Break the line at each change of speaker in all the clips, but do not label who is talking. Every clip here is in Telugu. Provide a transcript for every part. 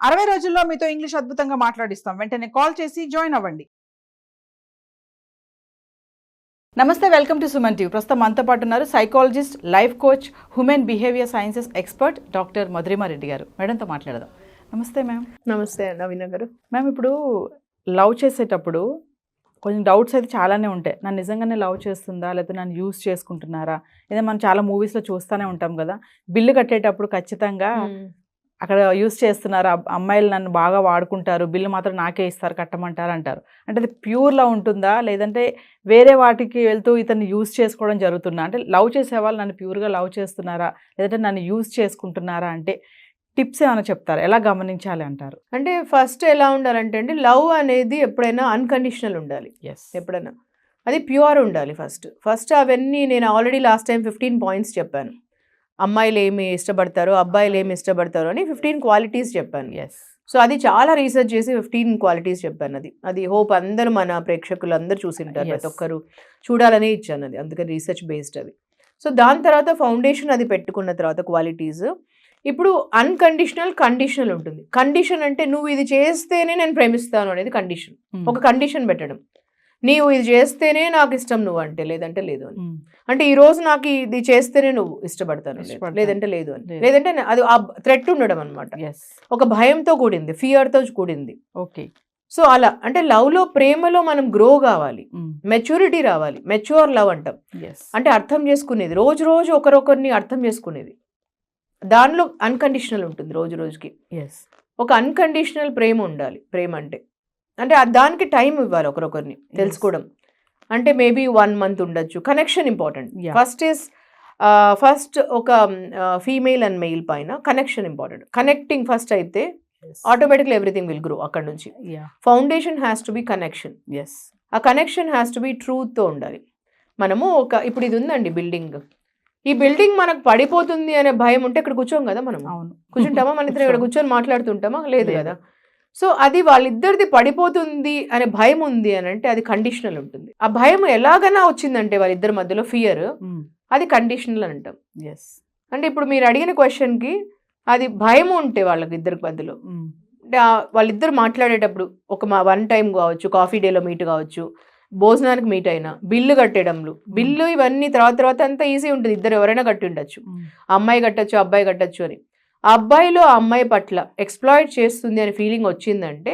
60 రోజుల్లో మీతో ఇంగ్లీష్ అద్భుతంగా మాట్లాడిస్తాం. వెంటనే కాల్ చేసి జాయిన్ అవ్వండి. నమస్తే, వెల్కమ్ టు సుమన్ టీవీ. ప్రస్తుతం మనతో పాటు ఉన్నారు psychologist, life coach, human behaviour sciences expert doctor Madhurima Reddy garu. మేడంతో మాట్లాడదాం. నమస్తే మ్యామ్.
నమస్తే నవీన గారు.
మ్యామ్, ఇప్పుడు లవ్ చేసేటప్పుడు కొంచెం డౌట్స్ అయితే చాలానే ఉంటాయి. నన్ను నిజంగానే లవ్ చేస్తుందా, లేకపోతే నన్ను యూజ్ చేసుకుంటున్నారా? ఏదో మనం చాలా మూవీస్లో చూస్తూనే ఉంటాం కదా, బిల్లు కట్టేటప్పుడు ఖచ్చితంగా అక్కడ యూజ్ చేస్తున్నారు, అమ్మాయిలు నన్ను బాగా వాడుకుంటారు, బిల్లు మాత్రం నాకే ఇస్తారు, కట్టమంటారు అంటారు. అంటే అది ప్యూర్లా ఉంటుందా, లేదంటే వేరే వాటికి వెళ్తూ ఇతన్ని యూజ్ చేసుకోవడం జరుగుతుందా? అంటే లవ్ చేసే వాళ్ళు నన్ను ప్యూర్గా లవ్ చేస్తున్నారా, లేదంటే నన్ను యూజ్ చేసుకుంటున్నారా? అంటే టిప్స్ ఏమైనా చెప్తారా, ఎలా గమనించాలి అంటారు?
అంటే ఫస్ట్ ఎలా ఉండాలంటే అండి, లవ్ అనేది ఎప్పుడైనా అన్కండిషనల్ ఉండాలి. ఎప్పుడైనా అది ప్యూర్ ఉండాలి. ఫస్ట్ అవన్నీ నేను ఆల్రెడీ లాస్ట్ టైం 15 పాయింట్స్ చెప్పాను. అమ్మాయిలు ఏమి ఇష్టపడతారు, అబ్బాయిలు ఏమి ఇష్టపడతారు అని 15 క్వాలిటీస్ చెప్పాను. సో అది చాలా రీసెర్చ్ చేసి 15 క్వాలిటీస్ చెప్పాను. అది హోప్ అందరూ మన ప్రేక్షకులు అందరూ చూసింటారు, ప్రతి ఒక్కరు చూడాలని ఇచ్చాను. అది అందుకని రీసెర్చ్ బేస్డ్ అది. సో దాని తర్వాత ఫౌండేషన్ అది పెట్టుకున్న తర్వాత క్వాలిటీస్. ఇప్పుడు అన్కండిషనల్, కండిషనల్ ఉంటుంది. కండిషన్ అంటే నువ్వు ఇది చేస్తేనే నేను ప్రేమిస్తాను అనేది కండిషన్. ఒక కండిషన్ పెట్టడం, నీవు ఇది చేస్తేనే నాకు ఇష్టం నువ్వు అంటే, లేదంటే లేదు అని. అంటే ఈ రోజు నాకు ఇది చేస్తేనే నువ్వు ఇష్టపడతాను, లేదంటే లేదు అని. లేదంటే అది ఆ థ్రెట్ ఉండడం అనమాట. ఒక భయంతో కూడింది, ఫియర్తో కూడింది.
ఓకే.
సో అలా అంటే లవ్లో, ప్రేమలో మనం గ్రో కావాలి, మెచ్యూరిటీ రావాలి. మెచ్యూర్ లవ్ అంటాం. అంటే అర్థం చేసుకునేది, రోజు రోజు ఒకరొకరిని అర్థం చేసుకునేది. దానిలో అన్కండిషనల్ ఉంటుంది రోజు రోజుకి. ఒక అన్కండిషనల్ ప్రేమ ఉండాలి. ప్రేమ అంటే దానికి టైం ఇవ్వాలి, ఒకరొకరిని తెలుసుకోవడం. అంటే మేబీ 1 month ఉండొచ్చు. Connection important. ఫస్ట్ ఒక ఫీమేల్ అండ్ మెయిల్ పైన కనెక్షన్ ఇంపార్టెంట్. కనెక్టింగ్ ఫస్ట్ అయితే ఆటోమేటిక్లీ ఎవ్రీథింగ్ విల్ గ్రో. అక్కడ నుంచి foundation has to B connection. ఆ కనెక్షన్ హ్యాస్ టు బి ట్రూత్తో ఉండాలి. మనము ఇప్పుడు ఇది ఉందండి బిల్డింగ్, ఈ బిల్డింగ్ మనకు పడిపోతుంది అనే భయం ఉంటే ఇక్కడ కూర్చోం కదా మనం. కూర్చుంటామా? మన ఇద్దరు ఇక్కడ కూర్చొని మాట్లాడుతుంటామా? లేదు కదా. సో అది వాళ్ళిద్దరిది పడిపోతుంది అనే భయం ఉంది అని అంటే అది కండిషనల్ ఉంటుంది. ఆ భయం ఎలాగైనా వచ్చిందంటే వాళ్ళిద్దరి మధ్యలో ఫియర్, అది కండిషనల్ అని అంటాం. అంటే ఇప్పుడు మీరు అడిగిన క్వశ్చన్కి అది భయం ఉంటే వాళ్ళకి ఇద్దరికి మధ్యలో, అంటే వాళ్ళిద్దరు మాట్లాడేటప్పుడు ఒక 1 time కావచ్చు, కాఫీ డేలో మీట్ కావచ్చు, భోజనానికి మీట్ అయినా, బిల్లు కట్టేయడంలో, బిల్లు ఇవన్నీ తర్వాత అంతా ఈజీ ఉంటుంది. ఇద్దరు ఎవరైనా కట్టి ఉండొచ్చు. అమ్మాయి కట్టచ్చు, అబ్బాయి కట్టచ్చు అని. ఆ అబ్బాయిలో ఆ అమ్మాయి పట్ల ఎక్స్ప్లాయిట్ చేస్తుంది అనే ఫీలింగ్ వచ్చిందంటే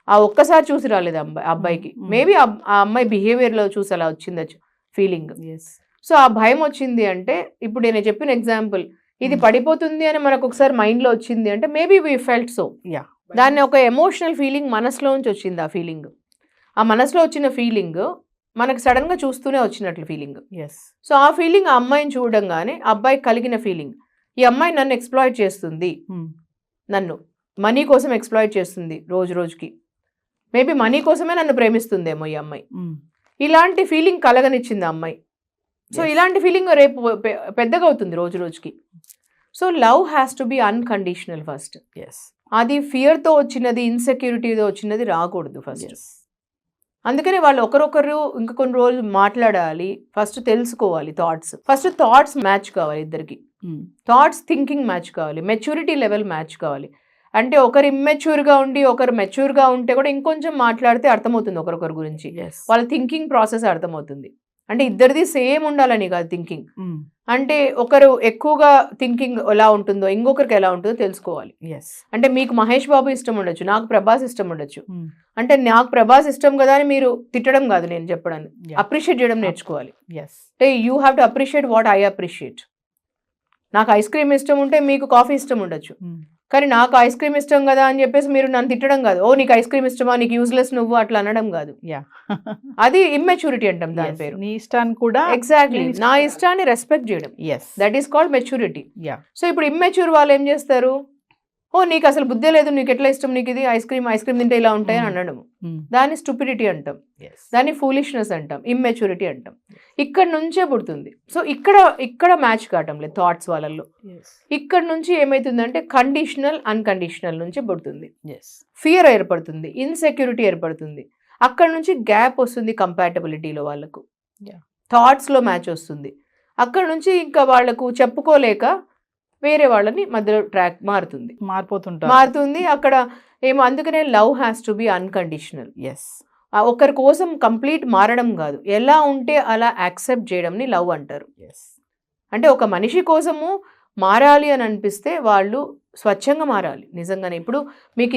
ఆ ఒక్కసారి చూసి రాలేదు అబ్బాయికి. మేబీ ఆ అమ్మాయి బిహేవియర్లో చూసి అలా వచ్చిందచ్చు ఫీలింగ్. సో ఆ భయం వచ్చింది అంటే, ఇప్పుడు నేను చెప్పిన ఎగ్జాంపుల్, ఇది పడిపోతుంది అని మనకు ఒకసారి మైండ్లో వచ్చింది అంటే మేబీ వీ ఫెల్ట్ సో. దాన్ని ఒక ఎమోషనల్ ఫీలింగ్ మనసులోంచి వచ్చింది. ఆ ఫీలింగ్, ఆ మనసులో వచ్చిన ఫీలింగ్ మనకు సడన్గా చూస్తూనే వచ్చినట్లు ఫీలింగ్. సో ఆ ఫీలింగ్ ఆ అమ్మాయిని చూడంగానే అబ్బాయికి కలిగిన ఫీలింగ్, ఈ అమ్మాయి నన్ను ఎక్స్ప్లాయిట్ చేస్తుంది, నన్ను మనీ కోసం ఎక్స్ప్లాయిట్ చేస్తుంది రోజు రోజుకి, మేబీ మనీ కోసమే నన్ను ప్రేమిస్తుందేమో ఈ అమ్మాయి, ఇలాంటి ఫీలింగ్ కలగనిచ్చింది ఆ అమ్మాయి. సో ఇలాంటి ఫీలింగ్ రేపు పెద్దగా అవుతుంది రోజు రోజుకి. So love has to be unconditional first. అది ఫియర్తో వచ్చినది, ఇన్సెక్యూరిటీతో వచ్చినది రాకూడదు ఫస్ట్. అందుకని వాళ్ళు ఒకరొకరు ఇంకా కొన్ని రోజులు మాట్లాడాలి, ఫస్ట్ తెలుసుకోవాలి. థాట్స్ మ్యాచ్ కావాలి ఇద్దరికి. థాట్స్, థింకింగ్ మ్యాచ్ కావాలి, మెచ్యూరిటీ లెవెల్ మ్యాచ్ కావాలి. అంటే ఒకరు ఇమ్మెచ్యూర్గా ఉండి ఒకరు మెచ్యూర్గా ఉంటే కూడా ఇంకొంచెం మాట్లాడితే అర్థమవుతుంది ఒకరొకరి గురించి, వాళ్ళ థింకింగ్ ప్రాసెస్ అర్థమవుతుంది. అంటే ఇద్దరిది సేమ్ ఉండాలని కాదు థింకింగ్. అంటే ఒకరు ఎక్కువగా థింకింగ్ ఎలా ఉంటుందో ఇంకొకరికి ఎలా ఉంటుందో తెలుసుకోవాలి. అంటే మీకు మహేష్ బాబు ఇష్టం ఉండొచ్చు, నాకు ప్రభాస్ ఇష్టం ఉండొచ్చు. అంటే నాకు ప్రభాస్ ఇష్టం కదా అని మీరు తిట్టడం కాదు నేను చెప్పడానికి, అప్రిషియేట్ చేయడం నేర్చుకోవాలి. అంటే you have to appreciate what I appreciate. నాకు ఐస్ క్రీమ్ ఇష్టం ఉంటే మీకు కాఫీ ఇష్టం ఉండొచ్చు, కానీ నాకు ఐస్ క్రీమ్ ఇష్టం కదా అని చెప్పేసి మీరు నన్ను తిట్టడం కాదు. ఓ నీకు ఐస్ క్రీమ్ ఇష్టమా, నీకు యూజ్లెస్ నువ్వు, అట్లా అనడం కాదు. అది ఇమ్మెచ్యూరిటీ అంటాం దాని పేరు.
నీ ఇష్టాన్ని కూడా
ఎగ్జాక్ట్లీ, నా ఇష్టాన్ని రెస్పెక్ట్ చేయడం, that is called maturity. So ఇప్పుడు ఇమ్మెచ్యూర్ వాళ్ళు ఏం చేస్తారు, ఓ నీకు అసలు బుద్ధే లేదు, నీకు ఎట్లా ఇష్టం, నీకు ఇది ఐస్ క్రీమ్ తింటే ఇలా ఉంటాయి అని అనడం. దాన్ని స్టూపిడిటీ అంటాం, దాన్ని ఫూలిష్నెస్ అంటాం, ఇమ్మెచ్యూరిటీ అంటాం. ఇక్కడ నుంచే పుడుతుంది. సో ఇక్కడ మ్యాచ్ కావటం లేదు థాట్స్ వాళ్ళల్లో. ఇక్కడ నుంచి ఏమైతుందంటే కండిషనల్, అన్కండిషనల్ నుంచి పుడుతుంది. ఫియర్ ఏర్పడుతుంది, ఇన్సెక్యూరిటీ ఏర్పడుతుంది. అక్కడ నుంచి గ్యాప్ వస్తుంది కంపాటబిలిటీలో, వాళ్ళకు థాట్స్లో మ్యాచ్ వస్తుంది. అక్కడ నుంచి ఇంకా వాళ్లకు చెప్పుకోలేక వేరే వాళ్ళని మధ్యలో ట్రాక్ మారుతుంది అక్కడ ఏమో. అందుకనే love has to be unconditional.
Yes,
ఒకరి కోసం కంప్లీట్ మారడం కాదు, ఎలా ఉంటే అలా యాక్సెప్ట్ చేయడంని లవ్ అంటారు.
ఎస్.
అంటే ఒక మనిషి కోసము మారాలి అని అనిపిస్తే వాళ్ళు స్వచ్ఛంగా మారాలి నిజంగానే. ఇప్పుడు మీకు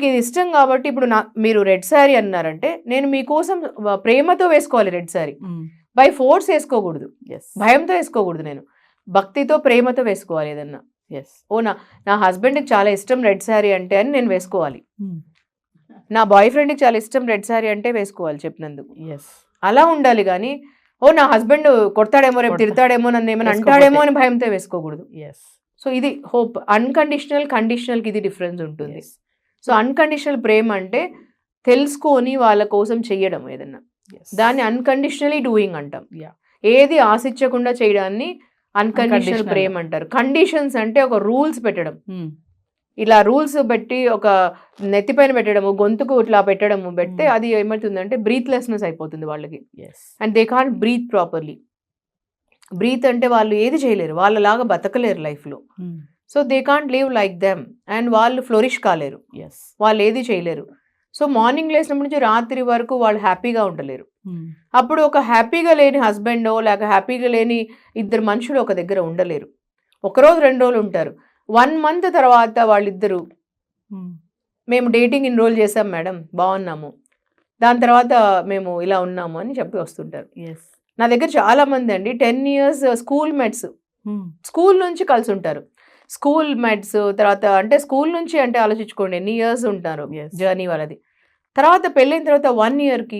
ఇది ఇష్టం కాబట్టి ఇప్పుడు మీరు రెడ్ శారీ అన్నారంటే నేను మీకోసం ప్రేమతో వేసుకోవాలి రెడ్ శారీ, బై ఫోర్స్ వేసుకోకూడదు, భయంతో వేసుకోకూడదు. నేను భక్తితో ప్రేమతో వేసుకోవాలి ఏదన్నా. ఓ నా హస్బెండ్కి చాలా ఇష్టం రెడ్ శారీ అంటే అని నేను వేసుకోవాలి, నా బాయ్ ఫ్రెండ్కి చాలా ఇష్టం రెడ్ శారీ అంటే వేసుకోవాలి చెప్పినందుకు. అలా ఉండాలి కానీ ఓ నా హస్బెండ్ కొడతాడేమో, రేపు తిడతాడేమో, నన్ను ఏమైనా అంటాడేమో అని భయంతో వేసుకోకూడదు. సో ఇది హోప్. కండిషనల్కి ఇది డిఫరెన్స్ ఉంటుంది. సో అన్కండిషనల్ ప్రేమ అంటే తెలుసుకొని వాళ్ళ కోసం చెయ్యడం ఏదన్నా, దాన్ని అన్కండిషనలీ డూయింగ్ అంటాం. ఏది ఆశించకుండా చేయడాన్ని అన్కండిషనల్ ప్రేమ అంటారు. కండిషన్స్ అంటే ఒక రూల్స్ పెట్టడం, ఇలా రూల్స్ పెట్టి ఒక నెత్తిపైన పెట్టడము, గొంతుకు ఇట్లా పెట్టడము పెడితే అది ఏమవుతుందంటే బ్రీత్లెస్నెస్ అయిపోతుంది వాళ్ళకి. And they can't breathe properly. Breathe అంటే వాళ్ళు ఏది చేయలేరు, వాళ్ళలాగా బతకలేరు లైఫ్లో. So they can't live like them and వాళ్ళు ఫ్లోరిష్ కాలేరు, వాళ్ళు ఏది చేయలేరు. సో మార్నింగ్ లేసినప్పటి నుంచి రాత్రి వరకు వాళ్ళు హ్యాపీగా ఉండలేరు. అప్పుడు ఒక హ్యాపీగా లేని హస్బెండో లేక హ్యాపీగా లేని ఇద్దరు మనుషులు ఒక దగ్గర ఉండలేరు. ఒకరోజు 2 రోజులు ఉంటారు, 1 month తర్వాత వాళ్ళిద్దరూ మేము డేటింగ్ ఎన్రోల్ చేసాం మేడం, బాగున్నాము, దాని తర్వాత మేము ఇలా ఉన్నాము అని చెప్పి వస్తుంటారు. నా దగ్గర చాలా మంది అండి 10 years స్కూల్ మేట్స్, స్కూల్ నుంచి కలిసి ఉంటారు. స్కూల్ మేట్స్ తర్వాత అంటే స్కూల్ నుంచి అంటే ఆలోచించుకోండి ఎన్ని ఇయర్స్ ఉంటారు జర్నీ వాళ్ళది. తర్వాత పెళ్ళైన తర్వాత 1 yearకి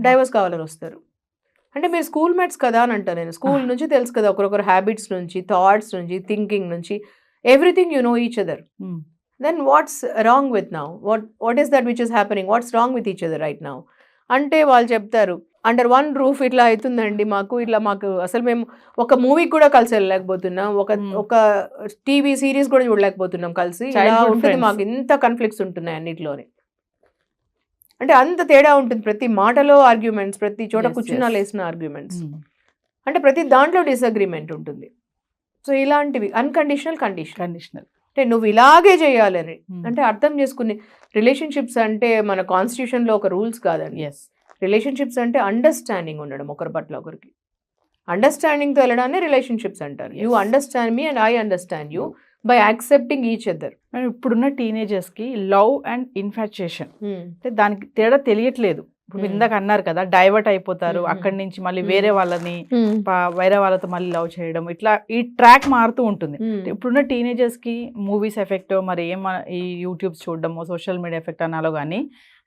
డైవర్స్ కావాలని వస్తారు. అంటే మీరు స్కూల్ మేట్స్ కదా అని అంటాను నేను. స్కూల్ నుంచి తెలుసు కదా, ఒకరొకరు హ్యాబిట్స్ నుంచి, థాట్స్ నుంచి, థింకింగ్ నుంచి, everything you know each other. Then what's wrong with now, what is that which is happening, what's wrong with each other right now అంటే వాళ్ళు చెప్తారు అండర్ 1 roof ఇట్లా అవుతుందండి మాకు, ఇట్లా మాకు అసలు మేము ఒక మూవీకి కూడా కలిసి వెళ్ళలేకపోతున్నాం, ఒక టీవీ సిరీస్ కూడా చూడలేకపోతున్నాం కలిసి, ఇలా ఉంటుంది మాకు, ఇంత కాన్ఫ్లిక్ట్స్ ఉంటున్నాయి అన్నిట్లోనే. అంటే అంత తేడా ఉంటుంది, ప్రతి మాటలో ఆర్గ్యుమెంట్స్, ప్రతి చోట కూర్చున్నా లేసిన ఆర్గ్యుమెంట్స్, అంటే ప్రతి దాంట్లో డిసగ్రిమెంట్ ఉంటుంది. సో ఇలాంటివి అన్కండిషనల్ కండిషనల్ అంటే నువ్వు ఇలాగే చేయాలని అంటే అర్థం చేసుకుని. రిలేషన్షిప్స్ అంటే మన కాన్స్టిట్యూషన్లో ఒక రూల్స్ కాదండి. రిలేషన్షిప్స్ అంటే అండర్స్టాండింగ్ ఉండడం ఒకరి పట్ల ఒకరికి. అండర్స్టాండింగ్తో వెళ్ళడాన్ని రిలేషన్షిప్స్ అంటారు. You understand me and I understand you by accepting each other.
ఇప్పుడున్న టీనేజర్స్కి లవ్ అండ్ ఇన్ఫాచ్యుయేషన్ అంటే దానికి తేడా తెలియట్లేదు. ఇప్పుడు మీరు ఇందాక అన్నారు కదా, డైవర్ట్ అయిపోతారు, అక్కడి నుంచి మళ్ళీ వేరే వాళ్ళతో మళ్ళీ లవ్ చేయడం, ఇట్లా ఈ ట్రాక్ మారుతూ ఉంటుంది. ఇప్పుడున్న టీనేజర్స్కి మూవీస్ ఎఫెక్ట్, మరి ఈ యూట్యూబ్స్ చూడడము, సోషల్ మీడియా ఎఫెక్ట్ అనాలో కానీ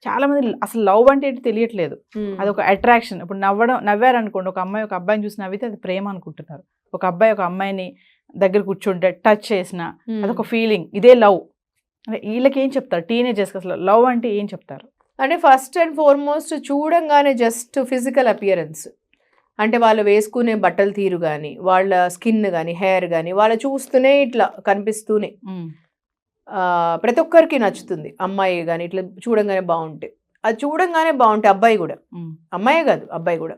చాలా మంది అసలు లవ్ అంటే ఏంటి తెలియట్లేదు. అదొక అట్రాక్షన్. ఇప్పుడు నవ్వారనుకోండి, ఒక అమ్మాయి ఒక అబ్బాయిని చూసి నవ్వితే అది ప్రేమ అనుకుంటున్నారు. ఒక అబ్బాయి ఒక అమ్మాయిని దగ్గర కూర్చుంటే టచ్ చేసిన అదొక ఫీలింగ్, ఇదే లవ్. అంటే వీళ్ళకి ఏం చెప్తారు టీనేజర్స్కి, అసలు లవ్ అంటే ఏం చెప్తారు?
అంటే ఫస్ట్ అండ్ ఫార్మోస్ట్ చూడంగానే జస్ట్ ఫిజికల్ అపియరెన్స్, అంటే వాళ్ళు వేసుకునే బట్టలు తీరు కానీ, వాళ్ళ స్కిన్ కానీ, హెయిర్ కానీ, వాళ్ళు చూస్తూనే ఇట్లా కనిపిస్తూనే ప్రతి ఒక్కరికి నచ్చుతుంది. అమ్మాయి కానీ ఇట్లా చూడంగానే బాగుంటే, అది చూడంగానే బాగుంటే అబ్బాయి కూడా, అమ్మాయే కాదు అబ్బాయి కూడా,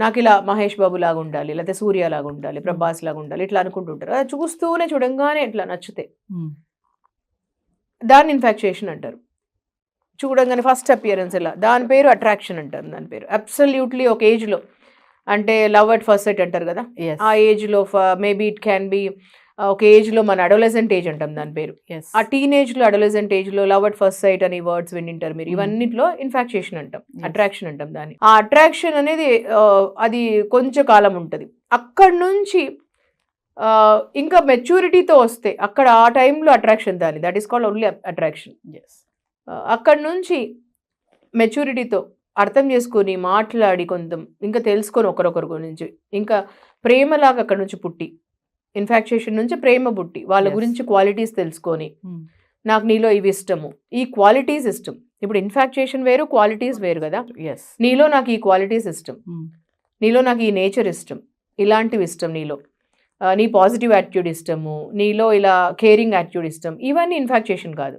నాకు ఇలా మహేష్ బాబు లాగా ఉండాలి, లేకపోతే సూర్య లాగా ఉండాలి, ప్రభాస్ లాగా ఉండాలి, ఇట్లా అనుకుంటుంటారు. అది చూస్తూనే చూడంగానే ఇట్లా నచ్చితే దాన్ని ఇన్ఫాక్చుయేషన్ అంటారు. చూడంగానే ఫస్ట్ అపియరెన్స్ ఇలా, దాని పేరు అట్రాక్షన్ అంటారు. దాని పేరు అబ్సల్యూట్లీ ఒక ఏజ్లో, అంటే లవ్ అట్ ఫస్ట్ సైట్ అంటారు కదా, ఆ ఏజ్లో మేబీ ఇట్ క్యాన్ బి ఒక ఏజ్లో మన అడోలెసెంట్ ఏజ్ అంటాం దాని పేరు. ఆ టీనేజ్లో అడోలెసెంట్ ఏజ్లో లవ్ అట్ ఫస్ట్ సైట్ అని వర్డ్స్ వింటారు మీరు. ఇవన్నిట్లో ఇన్ఫాక్చుయేషన్ అంటాం, అట్రాక్షన్ అంటాం దాన్ని. ఆ అట్రాక్షన్ అనేది అది కొంచెం కాలం ఉంటుంది. అక్కడి నుంచి ఇంకా మెచ్యూరిటీతో వస్తే అక్కడ ఆ టైంలో అట్రాక్షన్ దాన్ని, that is called only attraction. అక్కడి నుంచి మెచ్యూరిటీతో అర్థం చేసుకొని మాట్లాడి కొంచెం ఇంకా తెలుసుకొని ఒకరొకరి గురించి ఇంకా ప్రేమలాగా అక్కడ నుంచి పుట్టి, ఇన్ఫాక్చుయేషన్ నుంచి ప్రేమ పుట్టి వాళ్ళ గురించి క్వాలిటీస్ తెలుసుకొని, నాకు నీలో ఇవి ఇష్టము, ఈ క్వాలిటీస్ ఇష్టం. ఇప్పుడు ఇన్ఫాక్చుయేషన్ వేరు, క్వాలిటీస్ వేరు కదా. నీలో నాకు ఈ క్వాలిటీస్ ఇష్టం, నీలో నాకు ఈ నేచర్ ఇష్టం, ఇలాంటివి ఇష్టం, నీలో నీ పాజిటివ్ యాటిట్యూడ్ ఇష్టము, నీలో ఇలా కేరింగ్ యాటిట్యూడ్ ఇష్టం, ఇవన్నీ ఇన్ఫాక్చుయేషన్ కాదు.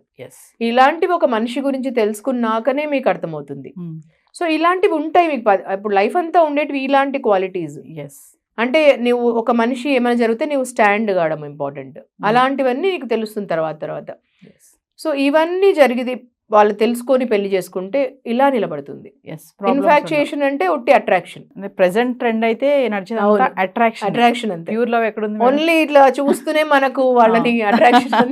ఇలాంటివి ఒక మనిషి గురించి తెలుసుకున్నాకనే మీకు అర్థమవుతుంది. సో ఇలాంటివి ఉంటాయి మీకు ఇప్పుడు లైఫ్ అంతా ఉండేటివి ఇలాంటి క్వాలిటీస్. అంటే నువ్వు ఒక మనిషి ఏమైనా జరిగితే నువ్వు స్టాండ్ కావడం ఇంపార్టెంట్. అలాంటివన్నీ నీకు తెలుస్తుంది తర్వాత. సో ఇవన్నీ జరిగింది వాళ్ళు తెలుసుకొని పెళ్లి చేసుకుంటే ఇలా నిలబడుతుంది. ఇన్ఫాక్చుయేషన్ అంటే ఒట్టి అట్రాక్షన్.
ప్రెసెంట్ ట్రెండ్ అయితే నడిచేది
అట్రాక్షన్ అంతే.
ప్యూర్ లవ్ ఎక్కడుంది?
ఓన్లీ ఇట్లా చూస్తూనే మనకు వాళ్ళని అట్రాక్షన్.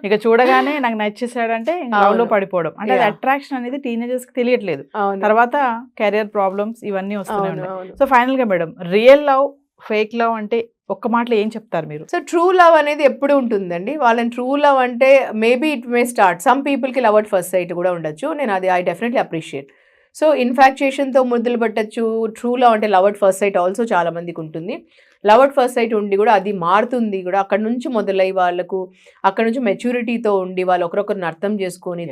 ఇక చూడగానే నాకు నచ్చేసాడంటే లవ్ లో పడిపోవడం. అంటే అది అట్రాక్షన్ అనేది టీనేజర్స్ కి తెలియట్లేదు. తర్వాత కెరియర్ ప్రాబ్లమ్స్ ఇవన్నీ వస్తున్నాయి ఉన్నాయి. సో ఫైనల్ గా madam, real love, fake love అంటే ఒక్క మాటలో ఏం చెప్తారు మీరు?
సో ట్రూ లవ్ అనేది ఎప్పుడు ఉంటుందండి. వాళ్ళని ట్రూ లవ్ అంటే maybe it may start, some పీపుల్కి లవ్ అట్ ఫస్ట్ సైట్ కూడా ఉండొచ్చు. నేను అది ఐ డెఫినెట్లీ అప్రిషియేట్. సో ఇన్ఫాక్చుయేషన్తో మొదలు పెట్టచ్చు. ట్రూ లవ్ అంటే love at first sight also చాలా మందికి ఉంటుంది. లవ్ అట్ ఫస్ట్ సైట్ ఉండి కూడా అది మారుతుంది కూడా. అక్కడ నుంచి మొదలై వాళ్ళకు అక్కడ నుంచి మెచ్యూరిటీతో ఉండి వాళ్ళు ఒకరొకరిని అర్థం చేసుకొని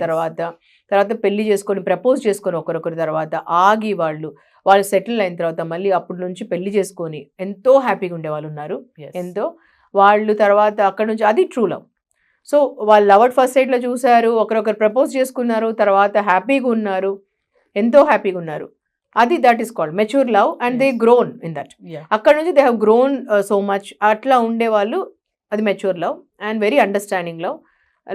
తర్వాత పెళ్లి చేసుకొని ప్రపోజ్ చేసుకొని ఒకరొకరి తర్వాత ఆగి వాళ్ళు సెటిల్ అయిన తర్వాత మళ్ళీ అప్పటి నుంచి పెళ్లి చేసుకొని ఎంతో హ్యాపీగా ఉండే వాళ్ళు ఉన్నారు. ఎంతో వాళ్ళు తర్వాత అక్కడ నుంచి అది ట్రూ లవ్. సో వాళ్ళు లవ్ అట్ ఫస్ట్ సైట్లో చూశారు, ఒకరొకరు ప్రపోజ్ చేసుకున్నారు, తర్వాత హ్యాపీగా ఉన్నారు, ఎంతో హ్యాపీగా ఉన్నారు. అది that is called mature love and they grown in that. అక్కడ నుంచి they have grown so much. అట్లా ఉండేవాళ్ళు అది mature love and very understanding love.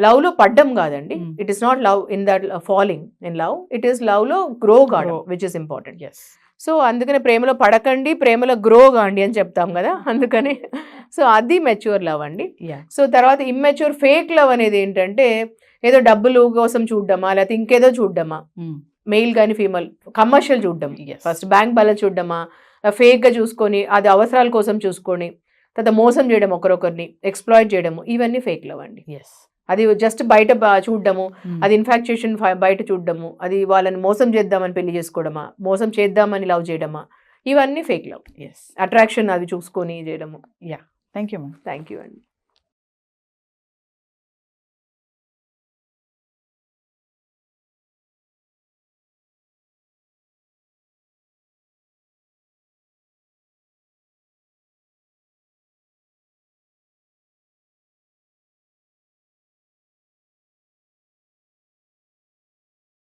Love లో పడ్డం కాదండి. It is not love in that falling in love. It is love లో గ్రో కావడం విచ్ ఇస్ ఇంపార్టెంట్. సో అందుకని ప్రేమలో పడకండి, ప్రేమలో గ్రో కాండి అని చెప్తాం కదా, అందుకని. సో అది మెచ్యూర్ లవ్ అండి. సో తర్వాత ఇమ్మెచ్యూర్ ఫేక్ లవ్ అనేది ఏంటంటే ఏదో డబ్బులు కోసం చూడడమా, లేకపోతే ఇంకేదో చూడడమా, మెయిల్ కానీ ఫీమేల్ కమర్షియల్ చూడడం, ఫస్ట్ బ్యాంక్ బ్యాలెన్స్ చూడడమా, ఫేక్గా చూసుకొని అది అవసరాల కోసం చూసుకొని తర్వాత మోసం చేయడం, ఒకరొకరిని ఎక్స్ప్లాయిట్ చేయడము, ఇవన్నీ ఫేక్ లవ్ అండి. అది జస్ట్ బయట చూడడము, అది ఇన్ఫాక్చుయేషన్ బయట చూడడము, అది వాళ్ళని మోసం చేద్దామని పెళ్లి చేసుకోవడమా, మోసం చేద్దామని లవ్ చేయడమా, ఇవన్నీ ఫేక్ లవ్. అట్రాక్షన్ అది చూసుకొని చేయడము.
Thank you ma'am.
Thank you అండి.